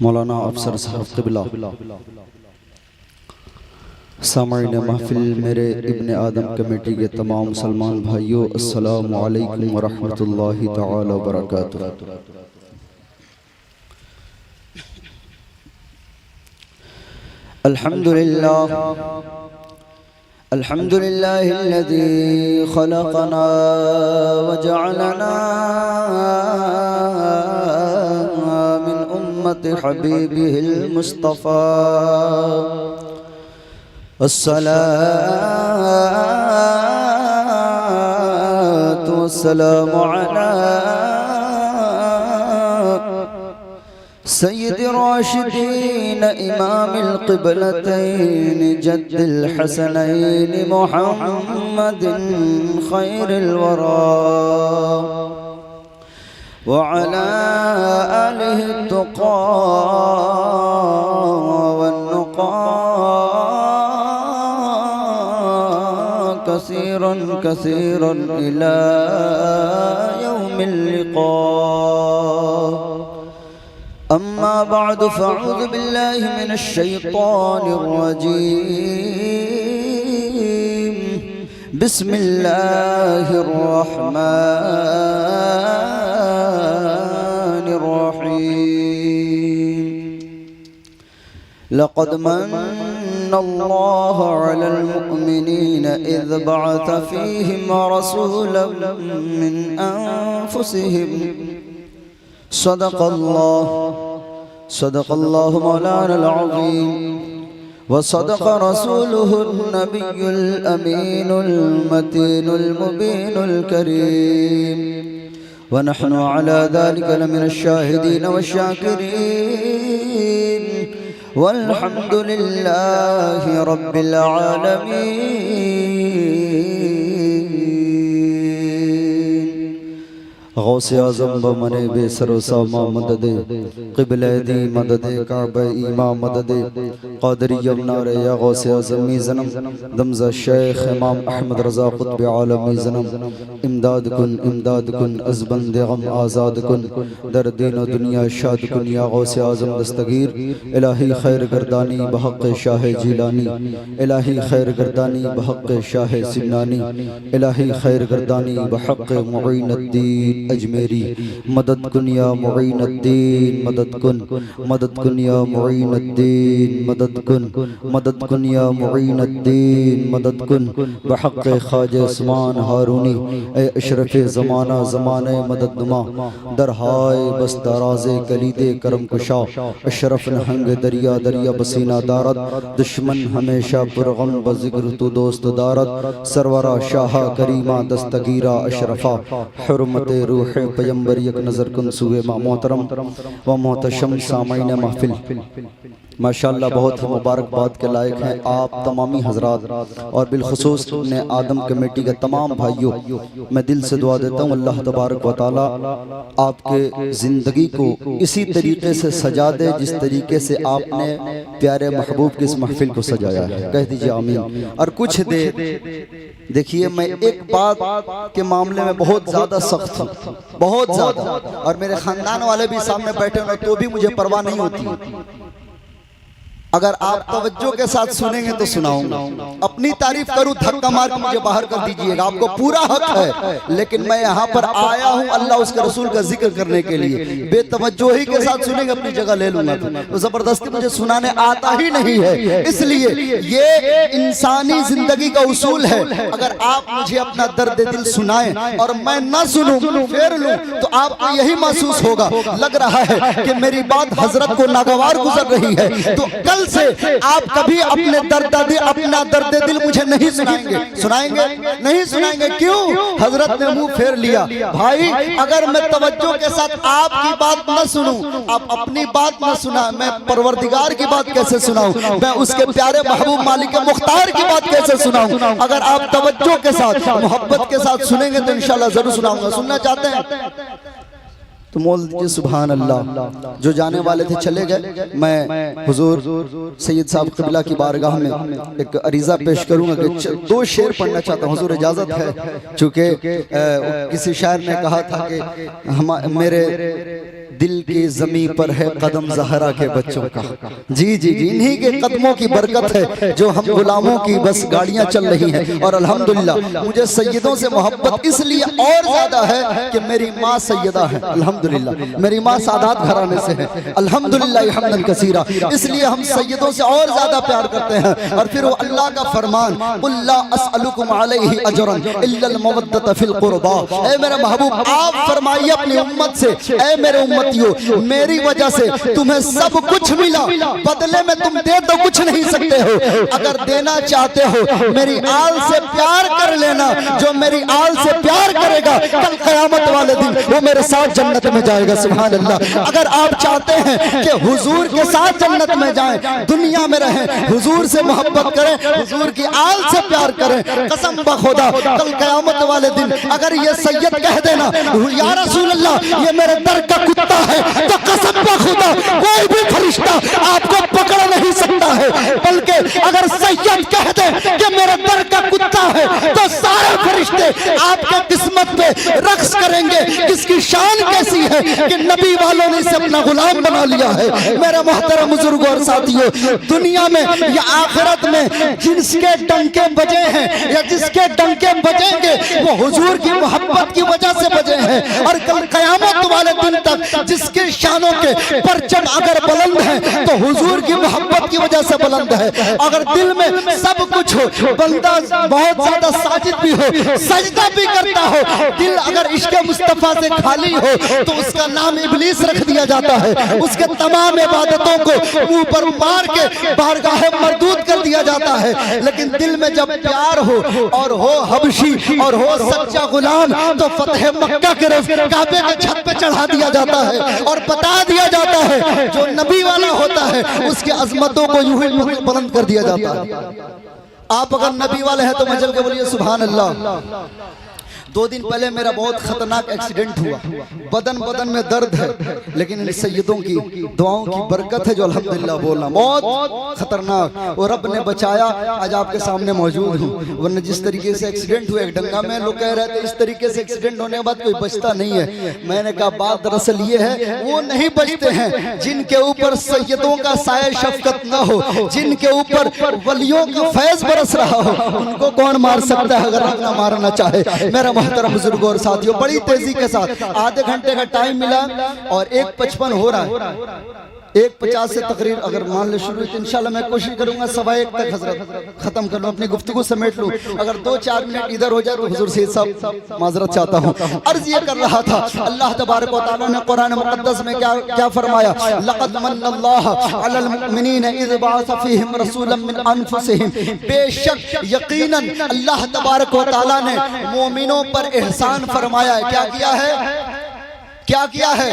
مولانا افسر صاحب قبلہ، سامعین محفل، میرے ابن آدم کمیٹی کے تمام مسلمان بھائیوں، السلام علیکم ورحمۃ اللہ تعالی وبرکاتہ۔ الحمد لله الذي خلقنا وجعلنا من أمة حبيبه المصطفى، الصلاة والسلام على سيد الراشدين إمام القبلتين جد الحسنين محمد خير الورى، وعلى آله التقى والنقى كثيرا كثيرا إلى يوم اللقاء. أما بعد، فأعوذ بالله من الشيطان الرجيم. بسم الله الرحمن الرحيم. لقد من الله على المؤمنين إذ بعث فيهم رسولا من أنفسهم. صدق الله مولانا العظيم، وصدق رسوله النبي الأمين المتين المبين الكريم، ونحن على ذلك لمن الشاهدين والشاكرين، والحمد لله رب العالمين. غوث اعظم بمن بے سر و ساما مدد، قبلہ دی مدد، کعبہ ایمام مدد، قادری یمنار یا غوث اعظمی زنم، دمزہ شیخ امام احمد رضا قطب عالمی زنم. امداد کن از بند غم آزاد کن، در دین و دنیا شاد کن یا غوث اعظم دستگیر. الہی خیر گردانی بحق شاہ جیلانی، الہی خیر گردانی بحق شاہ سمنانی، الہی خیر گردانی بحق معین الدین اجمیری. مدد کن یا معین الدین، مدد کن یا معین الدین، مدد کن یا معین الدین، مدد کن بحق خواجہ عثمان ہارونی. اے اشرف زمانہ زمانہ مدد نما، درہائے بس دراز کلید کرم کشا. اشرف نہنگ دریا دریا بسینہ دارت، دشمن ہمیشہ پرغم بذکر تو دوست دارت. سرورہ شاہ کریمہ دستگیرہ اشرفہ، حرمت روح پیمبر یک نظر کن سوئے ما محترم و محتشم سامعین محفل. ماشاءاللہ بہت ہی مبارکباد کے لائق ہیں آپ تمامی حضرات، اور بالخصوص ابن آدم کمیٹی کے تمام بھائیوں. میں دل سے دعا دیتا ہوں اللہ تبارک و تعالی آپ کے زندگی کو اسی طریقے سے سجا دے جس طریقے سے آپ نے پیارے محبوب کی اس محفل کو سجایا ہے. کہہ دیجئے آمین. اور کچھ دیکھیے میں ایک بات کے معاملے میں بہت زیادہ سخت ہوں، بہت زیادہ، اور میرے خاندان والے بھی سامنے بیٹھے ہیں تو بھی مجھے پرواہ نہیں ہوتی. اگر آپ توجہ کے ساتھ سنیں گے تو سناؤں گا. اپنی تعریف کروں دھکا مار کے مجھے باہر کر دیجئے گا، آپ کو پورا حق ہے. لیکن میں یہاں پر آیا ہوں اللہ اس کے رسول کا ذکر کرنے کے لیے. بے توجہی کے ساتھ سنیں گے اپنی جگہ لے لوں گا، تو زبردستی مجھے سنانے آتا ہی نہیں ہے. اس لیے یہ انسانی زندگی کا اصول ہے. اگر آپ مجھے اپنا درد دل سنائیں اور میں نہ سنوں پھر لوں تو آپ کو یہی محسوس ہوگا لگ رہا ہے کہ میری بات حضرت کو ناگوار گزر رہی ہے. تو کل سے آپ کبھی اپنا درد دل مجھے نہیں سنائیں گے نہیں سنائیں گے. کیوں؟ حضرت نے منہ پھیر لیا. بھائی اگر میں توجہ کے ساتھ آپ کی بات نہ سنوں، آپ اپنی بات نہ سنا، میں پروردگار کی بات کیسے سناؤں؟ میں اس کے پیارے محبوب مالک مختار کی بات کیسے سناؤں؟ اگر آپ توجہ کے ساتھ محبت کے ساتھ سنیں گے تو انشاءاللہ ضرور سناؤں گا. سننا چاہتے ہیں تو مول دیجئے سبحان اللہ. جو جانے والے تھے چلے گئے. میں حضور سید صاحب قبلہ کی بارگاہ میں ایک عریضہ پیش کروں گا کہ 2 شعر پڑھنا چاہتا ہوں. حضور اجازت ہے؟ چونکہ کسی شاعر نے کہا تھا کہ میرے دل کی زمین پر ہے قدم زہرا کے بچوں کا. جی جی جی انہی کے قدموں کی برکت ہے جو ہم غلاموں کی بس گاڑیاں چل رہی ہیں. اور الحمدللہ مجھے سیدوں سے محبت اس لیے اور زیادہ ہے کہ میری ماں سیدہ ہے. الحمدللہ میری ماں سادات گھرانے سے ہے. الحمدللہ حمداً کثیرا. اس لیے ہم سیدوں سے اور زیادہ پیار کرتے ہیں. اور پھر وہ اللہ کا فرمان قُلْ لَا أَسْأَلُكُمْ عَلَيْهِ أَجْرًا إِلَّا الْمَوَدَّةَ فِي الْقُرْبَى. اے میرے محبوب آپ فرمائیے اپنی امت سے اے میرے امتیوں میری وجہ سے تمہیں سب کچھ ملا, بدلے میں تم دے تو کچھ نہیں سکتے ہو. اگر دینا چاہتے ہو میری آل سے پیار کر لینا. جو میری آل سے پیار کرے گا کل قیامت والے دن وہ میرے ساتھ جنت میں جائے گا. سبحان اللہ. اگر آپ چاہتے ہیں کہ حضور کے ساتھ جنت میں جائیں, دنیا میں رہیں, حضور سے محبت کریں, حضور کی آل سے پیار کریں, قسم بخدا کل قیامت والے دن اگر یہ سید کہہ دینا یا رسول اللہ یہ میرے در کا کتا ہے, تو قسم بخدا کوئی بھی فرشتہ آپ کو پکڑ نہیں سکتا ہے. بلکہ اگر سید کہہ دے کہ میرے در کا کتا ہے تو سارے فرشتے آپ کے قسمت پہ رقص کریں گے. اس کی شان کیسی ہے کہ نبی والوں نے اسے اپنا غلام بنا لیا ہے. میرے محترم بزرگوں اور ساتھیوں, دنیا میں یا آخرت میں جس کے ڈنکے بجے ہیں یا جس کے ڈنکے بجیں گے وہ حضور کی محبت کی وجہ سے بجے ہیں. اور کل قیامت والے دن تک جس کے شانوں کے پرچم اگر بلند ہیں تو حضور کی محبت کی وجہ سے بلند ہے. اگر دل میں سب کچھ ہو, بندہ بہت زیادہ ساجد بھی ہو, سجدہ بھی کرتا ہو, دل اگر عشق مصطفیٰ سے خالی ہو تو اس کا نام ابلیس رکھ دیا جاتا ہے. اس کے تمام عبادتوں کو منہ پر مار کے بارگاہ مردود کر دیا جاتا ہے. لیکن دل میں جب پیار ہو اور ہو حبشی اور ہو سچا غلام تو فتح مکہ کے رس کعبے کے چھت پہ چڑھا دیا جاتا ہے اور بتا دیا جاتا ہے جو نبی والا ہوتا ہے اس کی عظمتوں کو یوں ہی بلند کر دیا جاتا ہے. آپ اگر نبی والے ہیں تو مجل کے بولیے سبحان اللہ. 2 دن پہلے میرا بہت خطرناک ایکسیڈنٹ ہوا, بدن میں درد ہے, لیکن ان سیدوں کی دعاؤں کی برکت ہے جو الحمدللہ بولنا. بہت خطرناک اور رب نے بچایا, آج آپ کے سامنے موجود ہوں. ورنہ جس طریقے سے ایکسیڈنٹ ہوئے ایک ڈنگا میں, لوگ کہہ رہے تھے اس طریقے سے ایکسیڈنٹ ہونے کے بعد کوئی بچتا نہیں ہے. میں نے کہا بات دراصل یہ ہے وہ نہیں بچتے ہیں جن کے اوپر سیدوں کا سایہ شفقت نہ ہو, جن کے اوپر ولیوں کا فیض برس رہا ہو. ان کو کون مار سکتا ہے اگر رب نہ مارنا چاہے. میرا محترم بزرگوں اور ساتھیوں, بڑی تیزی کے ساتھ آدھے گھنٹے کا ٹائم ملا اور 1:55 ہو رہا ہے. 1:50 سے تقریر اگر مان لے شروع تو انشاءاللہ میں کوشش کروں گا 1:15 تک حضرت ختم کر لوں, اپنی گفتگو سمیٹ لوں. اگر 2-4 منٹ ادھر ہو جائے تو حضور سید صاحب معذرت چاہتا ہوں. عرض یہ کر رہا تھا, اللہ تبارک و تعالیٰ نے قرآن مقدس میں کیا فرمایا, لَقَدْ مَنَّ اللَّهُ عَلَى الْمُؤْمِنِينَ إِذْ بَعَثَ فِيهِمْ رَسُولًا مِّنْ أَنفُسِهِمْ. بے شک یقیناً اللہ تبارک و تعالیٰ نے مومنوں پر احسان فرمایا ہے. کیا کیا ہے؟ کیا کیا ہے؟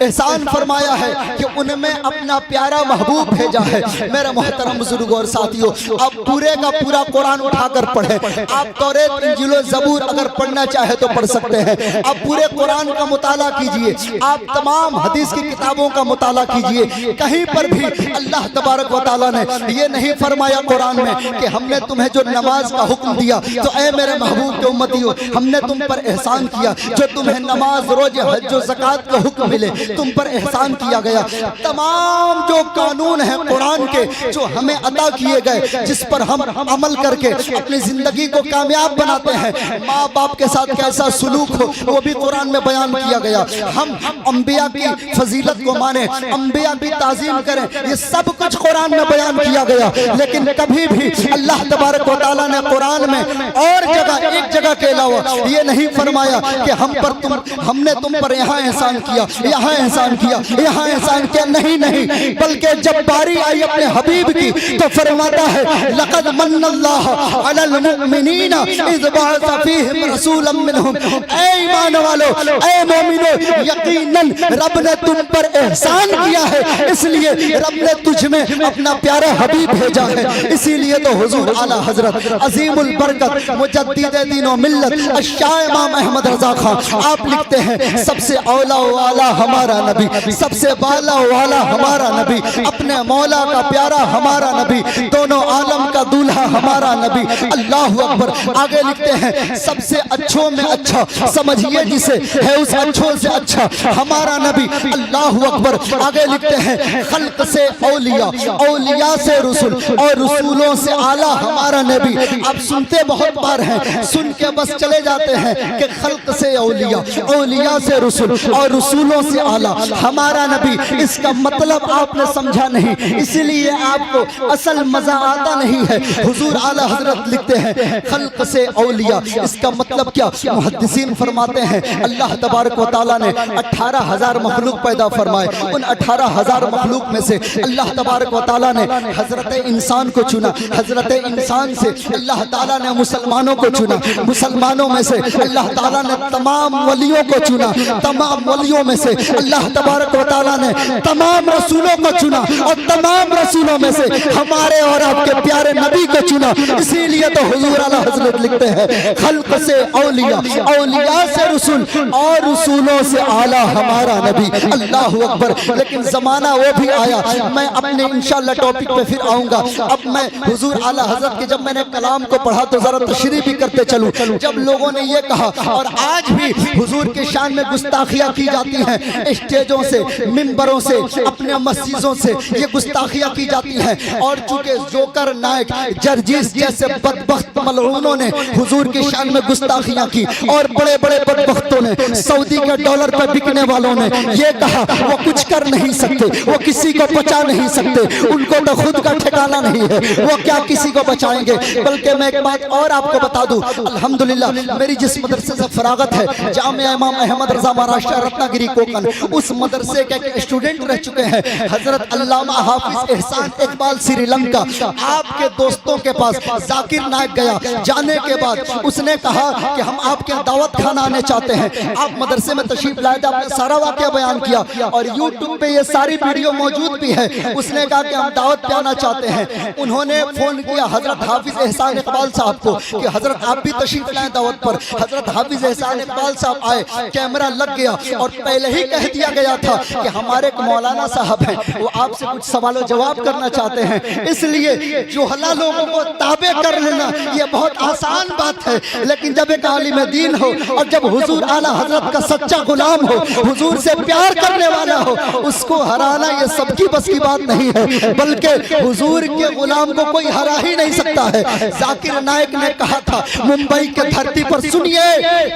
احسان فرمایا ہے کہ ان میں اپنا پیارا محبوب بھیجا ہے. میرے محترم بزرگوں اور ساتھیوں, آپ پورے کا پورا قرآن اٹھا کر پڑھیں. آپ توریت انجیل و زبور اگر پڑھنا چاہے تو پڑھ سکتے ہیں. آپ پورے قرآن کا مطالعہ کیجئے, آپ تمام حدیث کی کتابوں کا مطالعہ کیجئے. کہیں پر بھی اللہ تبارک و تعالیٰ نے یہ نہیں فرمایا قرآن میں کہ ہم نے تمہیں جو نماز کا حکم دیا تو اے میرے محبوب کے امتیوں ہم نے تم پر احسان کیا. جو تمہیں نماز, روزے, حج و زکوٰۃ کا حکم ملے تم پر احسان کیا گیا. تمام جو قانون ہیں قرآن کے جو ہمیں عطا کیے گئے, جس پر ہم عمل کر کے اپنی زندگی کو کامیاب بناتے ہیں, ماں باپ کے ساتھ کیسا سلوک ہو وہ بھی قرآن میں بیان کیا گیا. ہم انبیاء کی فضیلت کو مانیں, انبیاء کی تعظیم کریں, یہ سب کچھ قرآن میں بیان کیا گیا. لیکن کبھی بھی اللہ تبارک و تعالیٰ نے قرآن میں اور جگہ ایک جگہ کے علاوہ یہ نہیں فرمایا کہ ہم نے تم پر یہاں احسان کیا, یہاں احسان کیا, یہاں احسان کیا. نہیں, بلکہ جب باری آئی اپنے حبیب کی تو فرماتا ہے لَقَدْ مَنَّ اللَّهُ عَلَى الْمُؤْمِنِينَ إِذْ بَعَثَ فِيهِمْ رَسُولًا مِّنْهُمْ. اے ایمان والو, اے مومنو, یقیناً رب نے تم پر احسان کیا ہے, اس لیے رب نے تجھ میں اپنا پیارا حبیب بھیجا ہے. اسی لیے تو حضور اعلیٰ حضرت عظیم البرکت مجدد دین و ملت الشاہ امام احمد رضا خان آپ لکھتے ہیں سب سے اولا والا ہمارا ہمارا نبی، سب سے بالا والا ہمارا نبی، اپنے مولا کا پیارا ہمارا نبی، دونوں عالم کا دولہا ہمارا نبی۔ اللہ اکبر۔ آگے لکھتے ہیں سب سے اچھوں میں اچھا، سمجھیے جسے ہے اس اچھوں سے اچھا ہمارا نبی۔ اللہ اکبر۔ آگے لکھتے ہیں خلق سے اولیاء، اولیاء سے رسول، اور رسولوں سے اعلیٰ ہمارا نبی۔ اب سنتے بہت بار ہیں، سن کے بس چلے جاتے ہیں کہ خلق سے اولیاء، اولیاء سے رسول، اور رسولوں سے اعلیٰ ہمارا نبی۔ اس کا مطلب آپ نے سمجھا نہیں، اسی لیے آپ کو اصل مزہ آتا نہیں ہے۔ حضور اعلیٰ حضرت لکھتے ہیں خلق سے اولیاء، اس کا مطلب کیا؟ محدثین فرماتے ہیں اللہ تبارک و تعالیٰ نے 18,000 مخلوق پیدا فرمائے، ان 18,000 مخلوق میں سے اللہ تبارک و تعالیٰ نے حضرت انسان کو چنا، حضرت انسان سے اللہ تعالیٰ نے مسلمانوں کو چنا، مسلمانوں میں سے اللہ تعالیٰ نے تمام ولیوں کو چنا، تمام ولیوں میں سے اللہ تبارک و تعالیٰ نے تمام رسولوں کو چنا، اور تمام رسولوں میں سے ہمارے اور آپ کے پیارے نبی کو چنا۔ اسی لیے تو حضور اعلیٰ حضرت لکھتے ہیں خلق سے اولیاء، اولیاء سے رسول، اور رسولوں سے اعلیٰ ہمارا نبی۔ اللہ اکبر۔ لیکن زمانہ وہ بھی آیا، میں اپنے انشاءاللہ ٹاپک پہ پھر آؤں گا۔ اب میں حضور اعلیٰ حضرت کے جب میں نے کلام کو پڑھا تو ذرا تشریح بھی کرتے چلوں۔ جب لوگوں نے یہ کہا، اور آج بھی حضور کے شان میں گستاخیاں کی جاتی ہیں، اسٹیجوں سے، ممبروں سے، اپنے مسجدوں سے یہ گستاخیاں کی جاتی ہیں، اور چونکہ جوکر نائک جرجیس جیسے بدبخت ملعونوں نے حضور کے شان میں گستاخیاں کی، اور بڑے بڑے بدبختوں نے، سعودی کے ڈالر پہ بکنے والوں نے یہ کہا وہ کچھ کر نہیں سکتے، وہ کسی کو بچا نہیں سکتے، ان کو تو خود کا ٹھکانہ نہیں ہے، وہ کیا کسی کو بچائیں گے۔ بلکہ میں ایک بات اور آپ کو بتا دوں، الحمدللہ میری جس مدرسے سے فراغت ہے، جامعہ امام احمد رضا مہاراشٹر رتنا گری کوکن، اس مدرسے کے ایک اسٹوڈنٹ رہ چکے ہیں حضرت علامہ حافظ احسان اقبال سری لنکا۔ آپ کے دوستوں کے پاس ذاکر نائک گیا، جانے کے بعد اس نے کہا کہ ہم آپ کے دعوت کھانا آنے چاہتے ہیں۔ آپ مدرسے میں تشریف لائے تھے، آپ نے سارا واقعہ بیان کیا، اور یوٹیوب پہ یہ ساری ویڈیو موجود بھی ہے۔ اس نے کہا کہ ہم دعوت پہ آنا چاہتے ہیں۔ انہوں نے فون کیا حضرت حافظ احسان اقبال صاحب کو کہ حضرت آپ بھی تشریف لائیں دعوت پر۔ حضرت حافظ احسان اقبال صاحب آئے، کیمرہ لگ گیا، اور پہلے ہی کہہ دیا گیا تھا کہ ہمارے ایک مولانا صاحب ہیں، وہ آپ سے کچھ سوال و جواب کرنا چاہتے ہیں۔ اس لیے جوہلا لوگوں کو تابع کر لینا یہ بہت آسان بات ہے، لیکن جب ایک عالم دین ہو، اور جب حضور اعلیٰ حضرت کا سچا غلام ہو، حضور سے پیار کرنے والا ہو، اس کو ہرانا یہ سب کی بس کی بات نہیں ہے، بلکہ حضور کے غلام کو کوئی ہرا ہی نہیں سکتا ہے۔ ذاکر نائک نے کہا تھا ممبئی کے دھرتی پر، سنیے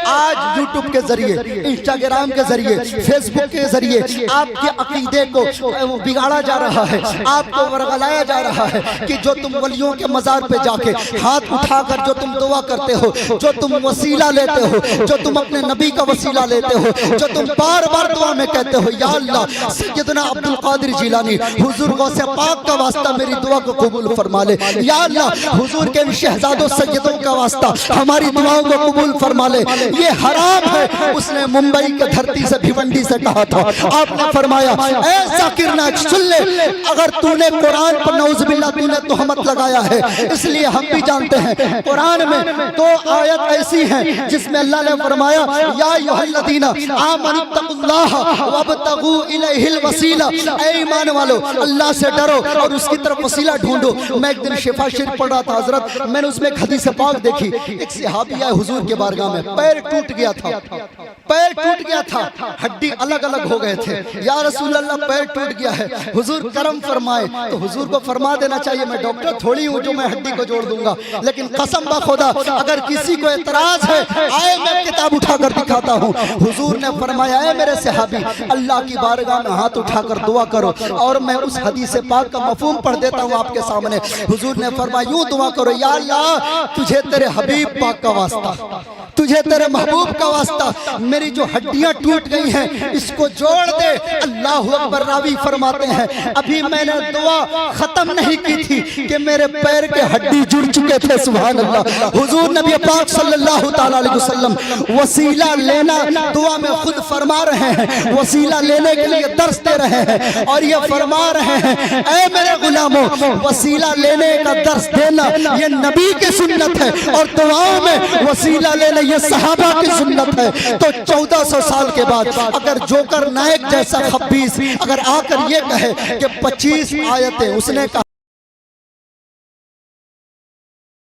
آج یوٹیوب کے ذریعے، انسٹاگرام کے ذریعے، فیس بک کے ذریعے آپ کے عقیدے کو بگاڑا جا رہا ہے، آپ کو ورغلایا جا رہا ہے کہ جو تم ولیوں کے مزار پہ جا کے ہاتھ اٹھا کر جو تم دعا کرتے ہو، جو تم وسیلہ لیتے ہو، جو تم اپنے نبی کا وسیلہ لیتے ہو، جو تم بار بار دعا میں کہتے ہو یا اللہ سیدنا عبد القادر جیلانی حضور غوث پاک کا واسطہ میری دعا کو قبول فرما لے، یا اللہ حضور کے شہزادوں سیدوں کا واسطہ ہماری دعاؤں کو قبول فرما لے، یہ حرام ہے۔ اس نے ممبئی کے دھرتی سے بھیونڈی سے کہا تھا۔ آپ نے فرمایا اے ذاکر نائک سن لے، اگر تو نے قرآن پر نعوذ باللہ تو نے تہمت لگایا ہے، اس لیے ہم بھی جانتے ہیں قرآن میں 2 آیت ایسی ہیں جس میں اللہ نے فرمایا یا ایھا الذین آمنوا اتقوا اللہ وابتغوا الیہ الوسیلہ، اے ایمان والو اللہ سے ڈرو اور اس کی طرف وسیلہ ڈھونڈو۔ میں ایک دن شفا شریف پڑھ رہا تھا حضرت، میں نے اس میں ایک حدیث پاک دیکھی، ایک صحابی آئے حضور کے بارگاہ میں، پیر ٹوٹ گیا تھا، پیر ٹوٹ گیا تھا، ہڈی الگ الگ ہو گئے تھے، یا رسول اللہ پیر ٹوٹ گیا ہے، حضور کرم فرمائے۔ تو حضور کو فرما دینا چاہیے میں ڈاکٹر تھوڑی ہوں جو میں ہڈی کو جوڑ دوں گا، لیکن قسم بخدا اگر کسی کو اعتراض ہے آئے میں کتاب اٹھا کر دکھاتا ہوں۔ حضور نے فرمایا اے میرے صحابی اللہ کی بارگاہ میں ہاتھ اٹھا کر دعا کرو، اور میں اس حدیث پاک کا مفہوم پڑھ دیتا ہوں آپ کے سامنے۔ حضور نے فرمایا یوں دعا کرو یا اللہ تجھے تیرے حبیب پاک کا واسطہ، تجھے تیرے محبوب کا واسطہ میری جو ہڈیاں ٹوٹ گئی ہیں اس کو جوڑ دے۔ اللہ اکبر۔ راوی فرماتے ہیں ابھی میں نے دعا ختم نہیں کی تھی کہ میرے پیر کے ہڈی جڑ چکے تھے، سبحان اللہ۔ حضور نبی پاک صلی اللہ تعالیٰ علیہ وسلم وسیلہ لینا دعا میں خود فرما رہے ہیں، وسیلہ لینے کے لیے درس دے رہے ہیں، اور یہ فرما رہے ہیں اے میرے غلاموں وسیلہ لینے کا درس دینا یہ نبی کی سنت ہے، اور دعاؤں میں وسیلہ لینے یہ صحابہ کی سنت ہے، تو 1400 سال کے بعد اگر جوکر نائک جیسا خبیث اگر آ کر یہ کہے کہ 25 آیتیں اس نے کہا